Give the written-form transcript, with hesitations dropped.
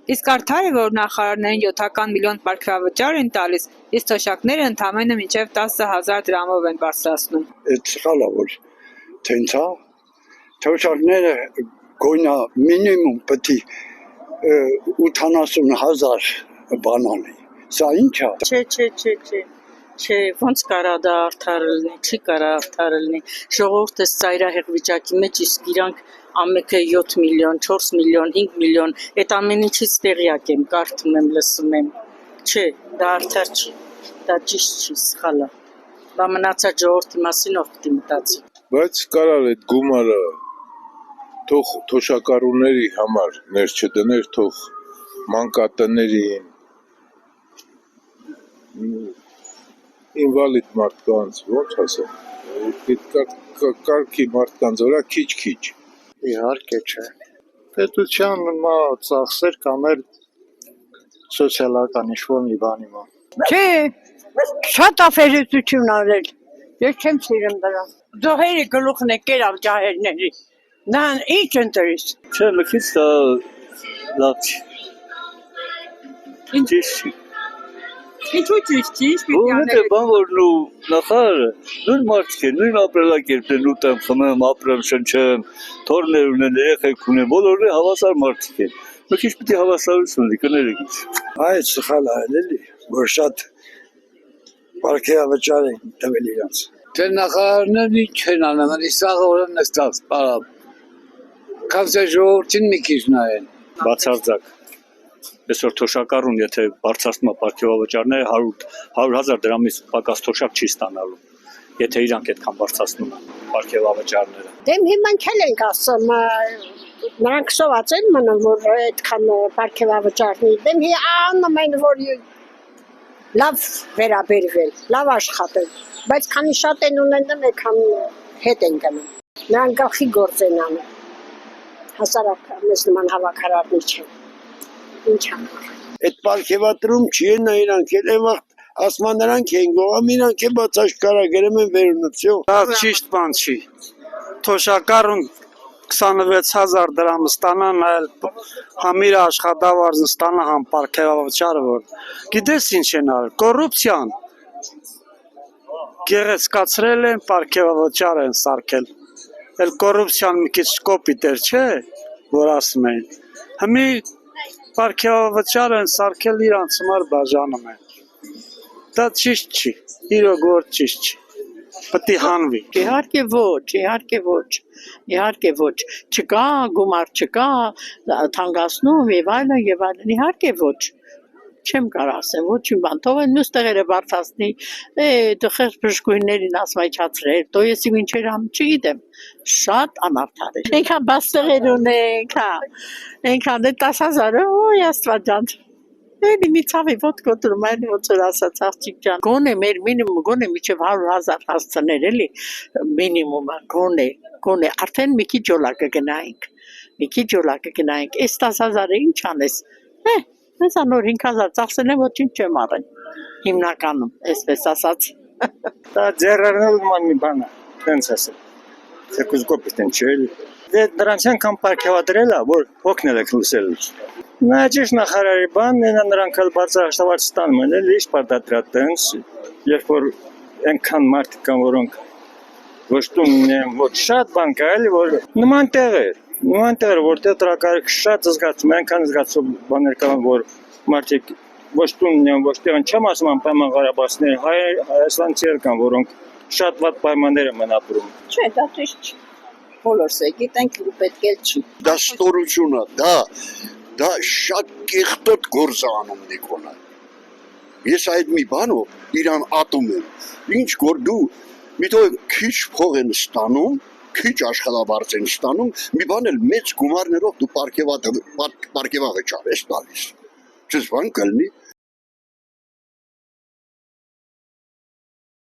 Իսկ արդար է, որ նախարարներին 7 միլիոն պարգևավճար են տալիս, իսկ թոշակները ընդամենը մինչև 10,000 դրամով են բարձրացնում։ Այդ սխալ է, որ թենցա թոշակները գոնա մինիմում պետք է 80,000 բան անի։ Սա ինչ է։ Չէ, ոնց կարա դա արդար լինի, չի կարա արդար լինի։ Ժողովուրդը ծայրահեղ վիճակի մեջ, իսկ իրանք ամենը 7 միլիոն, 4 միլիոն, 5 միլիոն, այդ ամեն ինչից տեղյակ եմ, կարդում եմ, լսում եմ։ Չէ, դա արդար չի, դա ճիշտ չի, սխալ է։ Բա մնացած ժողովրդի մասին ով պիտի մտածի։ Բայց կարալ այդ գումարը թող թոշակառուների համար ներ չդներ, թող մանկատներին, ինվալիդ մարդկանց, ոնց ասեմ, կարգի մարդկանց վրա քիչ-քիչ։ Իհարկե չէ։ Պետության ծախսեր կամ էլ սոցիալական ինչ-որ մի բանի մա։ Չէ, շատ աֆերեցություն արել։ Ես չեմ սիրում դրան։ Զոհերի գլուխն է կերավ ջահերների։ Նա ինչ ընտրիս։ Չէ, մի քիչ դա լավ չի։ Ինչ չի։ Ինչու ճիշտ չի, Որովհետև բան որ նախարարը նույն մարդիկ են, նույն ապրելակերպն են, ուտեմ, խմեմ, ապրեմ, շնչեմ, թորներ ունեն, երեխեք ունեն, բոլորը հավասար մարդիկ են։ Մի քիչ պիտի հավասարություն ունի, կներեք ինչ։ Այդ սխալ է էլի, որ շատ պարգևավճար են տվել իրանց։ Թե նախարարներն ինչ են անում, իսաղը օրը նստած, պարապ։ Կասե ժողովրդին մի քիչ նայեն։ Բացարձակ։ Այսօր թոշակառուն, եթե բարձրացնում է պարգևավճարները 100,000 դրամից պակաս թոշակ չի ստանալու, եթե իրանք այդքան բարձրացնում են պարգևավճարները։ Դեմ հիմա չել ենք ասում, նրանք սոված են մնում, որ այդքան պարգևավճարնի։ Դեմ անում են, որ լավ վերաբերվել, լավ աշխատել, բայց քանի շատ են ունենում, այդքան հետ են գնում։ Նրանք գլխի գործ են անում։ Հասարակ մեզ նման հավաքարարներ չեն։ Ինչ համար։ Այդ պարգևատրում չի են իրանք էլ այն վաղ ասման նրանք են գողամ իրանք է բացաշկարա գրեմ են վերունություն։ Դա ճիշտ բան չի։ Թոշակառուն 26,000 դրամ ստանան, այլ համիր աշխատավարձ ստանա համ պարգևավճարը որ։ Գիտես ինչ են արել, կոռուպցիան։ Գեղեցկացրել են, պարգևավճար են սարքել։ Էլ կոռուպցիան մի քիչ կոպիտ էր, չէ, որ ասում են։ Հիմի պարգևավճար են սարքել իրանց համար բաժանում են։ Դա ճիշտ չի, իրոք որ ճիշտ չի, պետք է հանվի։ Իհարկե ոչ, չկա գումար, չկա թանկացնում եւ այլն, իհարկե ոչ։ Չեմ կարող ասեմ, ոչինչ բան, թող են մյուս տեղերը բարձրացնի, դխեր բժշկուհիներին ասմայչացրել, դո ես ինչեր անում, չգիտեմ, շատ անարդար է։ Այնքան բաց տեղեր ունենք, այնքան 10,000, օй աստված ջան։ Էլի մի ցավի ոտ կոտրում, այլ ոնց որ ասած աղջիկ ջան։ Գոնե մեր մինիմումը գոնե միջև 100,000 հասցներ էլի, մինիմումը գոնե արդեն մի քիչ ջոլա կգնայինք։ Այս 10,000-ը ինչ անես։ Ես անոր 5,000 ծախսել եմ, ոչինչ չեմ առել, հիմնականում, այսպես ասած։ Դա ձեռարնել ման մի բան է, տենց ասել, թեկուզ կոպիտ են չէ էլի։ Դե նրանց անգամ պարգևադրել է, որ հոգնել եք լուսել։ Նա ճիշտ նախարարի բանն է, նրանք էլ բարձր աշխատավարձ ստանում են, էլի ինչ պարտադրա տենց, երբ որ այնքան մարդիկ կան, որոնք ոչ տունն են, ոչ շատ բան կա էլի, որ նման տեղեր, որտեղ տրակարկ շատ զգացում, այնքան զգացում բաներ կան, որ մարդիկ ոչ տունն են, ոչ տեղն չեմ ասում անպայման Ղարաբաղցիներ, հայաստանցիներ կան, որոնք շատ վատ պայմաններ են ապրում։ Չէ, դա ճիշտ չի։ Բոլորս է գիտենք, ու պետք է չի։ Դա ստորություն է, դա շատ կեղտոտ գործ է անում Նիկոլը։ Ես այդ մի բանով իրան ատում եմ։ Ինչ որ դու մի թող քիչ փող են ստանում, քիչ աշխատավարձ են ստանում, մի բան էլ մեծ գումարներով դու պարգևավճար ես տալիս։ Չես բան կլինի։